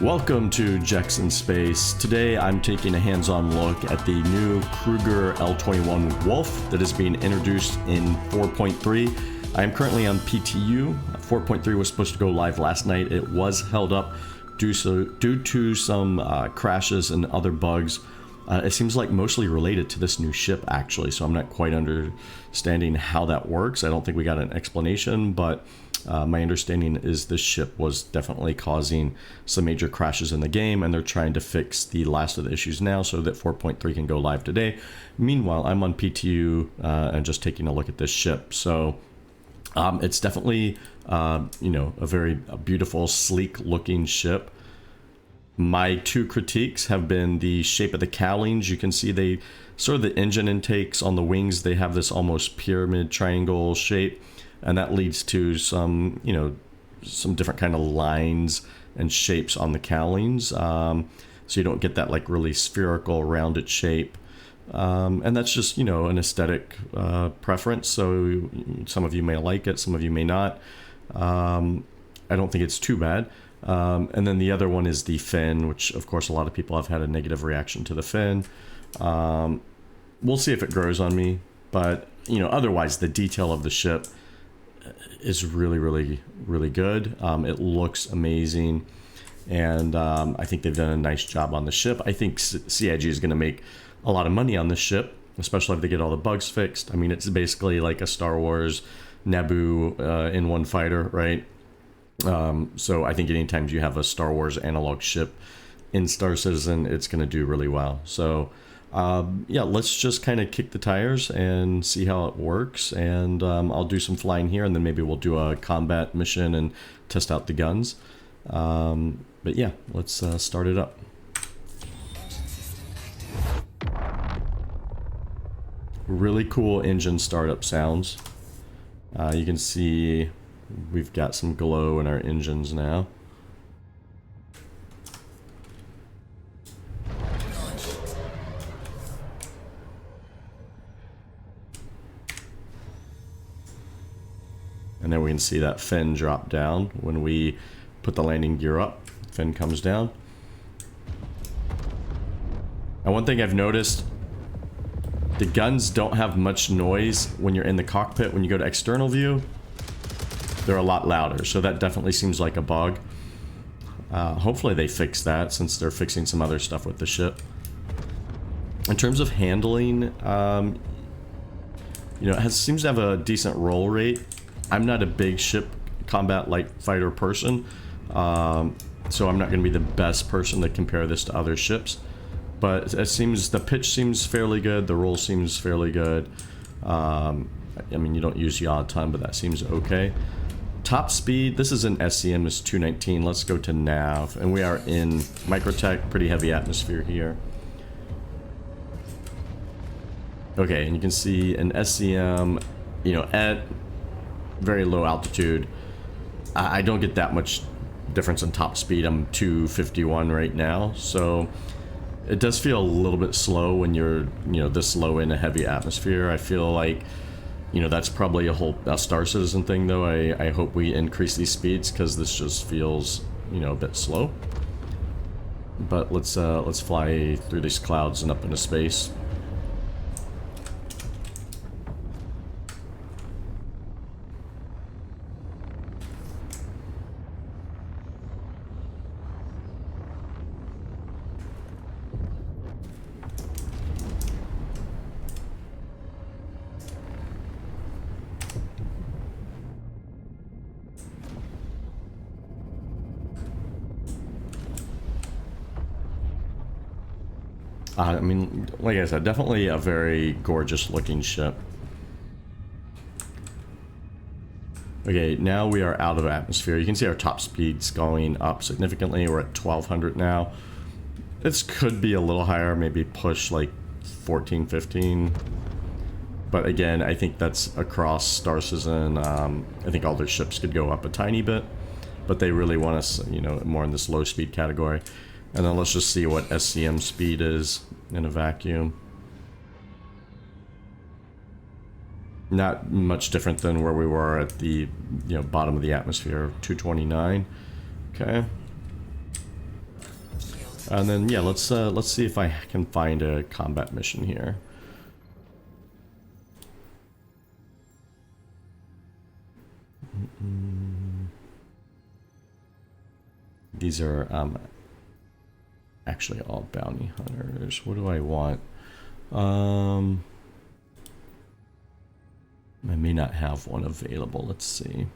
Welcome to Jex in Space. Today I'm taking a hands-on look at the new Kruger L-21 Wolf that is being introduced in 4.3. I am currently on PTU. 4.3 was supposed to go live last night. It was held up due to some crashes and other bugs. It seems like mostly related to this new ship actually, so I'm not quite understanding how that works. I don't think we got an explanation, but my understanding is this ship was definitely causing some major crashes in the game, and they're trying to fix the last of the issues now so that 4.3 can go live today. Meanwhile, I'm on PTU and just taking a look at this ship. So it's definitely, a very beautiful, sleek looking ship. My two critiques have been the shape of the cowlings. You can see they sort of the engine intakes on the wings, they have this almost pyramid triangle shape, and that leads to some, some different kind of lines and shapes on the cowlings. So you don't get that like really spherical rounded shape. And that's just, an aesthetic preference. So some of you may like it, some of you may not. I don't think it's too bad. And then the other one is the fin, which of course a lot of people have had a negative reaction to the fin. We'll see if it grows on me, but otherwise the detail of the ship is really, really, really good. It looks amazing, and I think they've done a nice job on the ship. I think CIG is going to make a lot of money on this ship, especially if they get all the bugs fixed. I mean, it's basically like a Star Wars Naboo in one fighter, right? So I think anytime you have a Star Wars analog ship in Star Citizen, it's going to do really well. So yeah, let's just kind of kick the tires and see how it works. And I'll do some flying here, and then maybe we'll do a combat mission and test out the guns. But yeah, let's start it up. Really cool engine startup sounds. You can see we've got some glow in our engines now. And then we can see that fin drop down when we put the landing gear up. Fin comes down. And one thing I've noticed, the guns don't have much noise when you're in the cockpit. When you go to external view, they're a lot louder, so that definitely seems like a bug. Hopefully they fix that, since they're fixing some other stuff with the ship. In terms of handling, it seems to have a decent roll rate. I'm not a big ship combat light fighter person, so I'm not going to be the best person to compare this to other ships. But it seems the pitch seems fairly good, the roll seems fairly good. I mean, you don't use yaw a ton, but that seems okay. Top speed, this is an SCM, is 219. Let's go to nav, and we are in Microtech, pretty heavy atmosphere here. Okay, and you can see an SCM, at very low altitude. I don't get that much difference in top speed. I'm 251 right now, so it does feel a little bit slow when you're, this low in a heavy atmosphere. I feel like, that's probably a Star Citizen thing, though. I hope we increase these speeds, because this just feels, a bit slow. But let's fly through these clouds and up into space. I mean, like I said, definitely a very gorgeous looking ship. Okay, now we are out of atmosphere. You can see our top speed's going up significantly. We're at 1200 now. This could be a little higher, maybe push like 14, 15. But again, I think that's across Star Citizen. I think all their ships could go up a tiny bit, but they really want us, more in this low speed category. And then let's just see what SCM speed is in a vacuum. Not much different than where we were at the bottom of the atmosphere, 229. Okay. And then yeah, let's see if I can find a combat mission here. These are actually all bounty hunters. What do I want? I may not have one available. Let's see.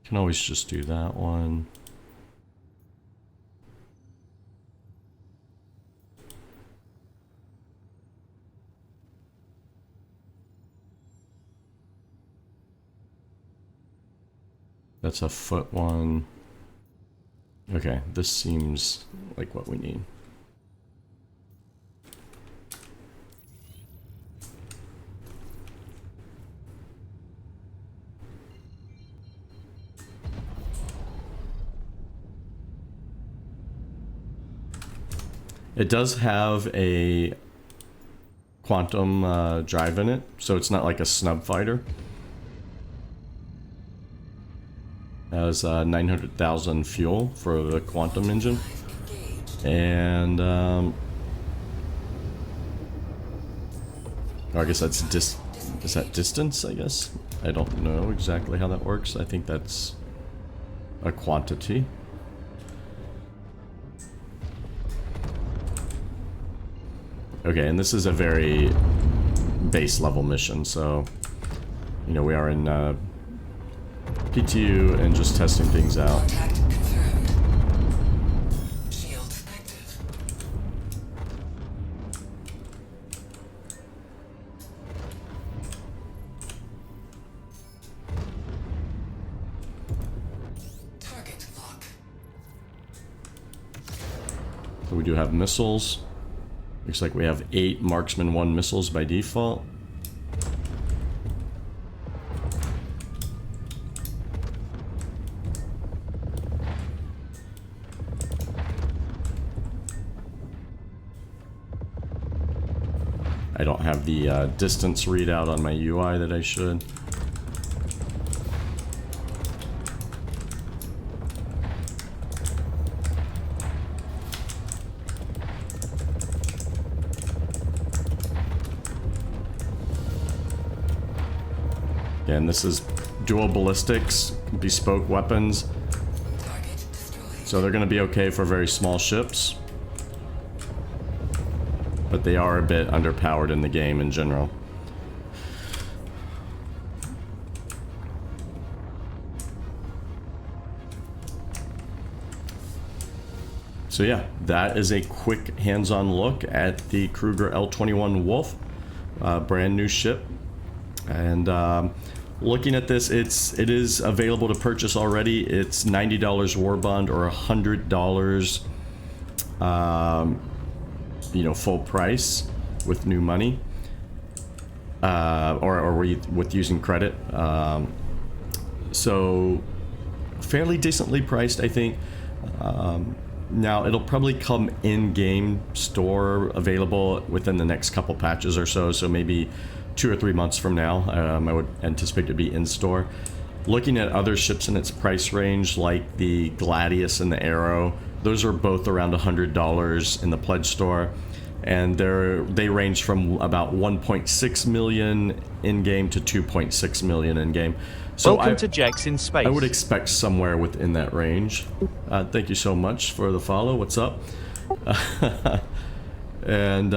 Can always just do that one. That's a foot one. Okay, this seems like what we need. It does have a quantum drive in it, so it's not like a snub fighter. It has 900,000 fuel for the quantum engine, and I guess that's is that distance? I guess I don't know exactly how that works. I think that's a quantity. Okay, and this is a very base level mission, so you know we are in PTU and just testing things out. Contact confirmed. Shield active. Target lock. So we do have missiles. Looks like we have 8 Marksman 1 missiles by default. I don't have the distance readout on my UI that I should. And this is dual ballistics, bespoke weapons. So they're going to be okay for very small ships. But they are a bit underpowered in the game in general. So yeah, that is a quick hands-on look at the Kruger L-21 Wolf, brand new ship. And looking at this, it is available to purchase already. It's $90 war bond or $100 you know, full price with new money, or with using credit. So fairly decently priced, I think. Now it'll probably come in-game store available within the next couple patches or so, so maybe 2 or 3 months from now. I would anticipate to be in store. Looking at other ships in its price range, like the Gladius and the Arrow, those are both around $100 in the pledge store, and they range from about 1.6 million in-game to 2.6 million in-game. So Welcome to Jax in Space. I would expect somewhere within that range. Thank you so much for the follow. What's up? And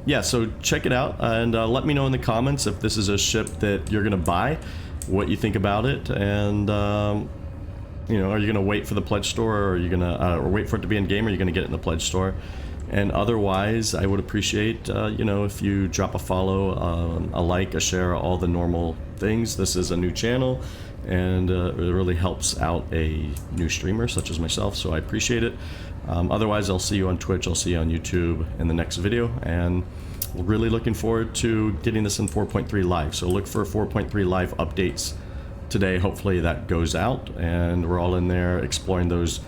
yeah, so check it out and let me know in the comments if this is a ship that you're gonna buy, what you think about it, and you know, are you gonna wait for the pledge store, or are you gonna or wait for it to be in game, or are you gonna get it in the pledge store? And otherwise, I would appreciate you know, if you drop a follow, a like, a share, all the normal things. This is a new channel, and it really helps out a new streamer such as myself, so I appreciate it. Otherwise, I'll see you on Twitch, I'll see you on YouTube in the next video, and we're really looking forward to getting this in 4.3 live. So look for 4.3 live updates today. Hopefully that goes out, and we're all in there exploring those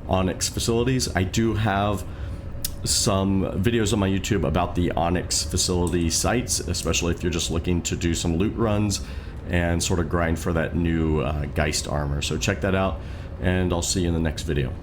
Onyx facilities. I do have some videos on my YouTube about the Onyx facility sites, especially if you're just looking to do some loot runs and sort of grind for that new Geist armor. So check that out, and I'll see you in the next video.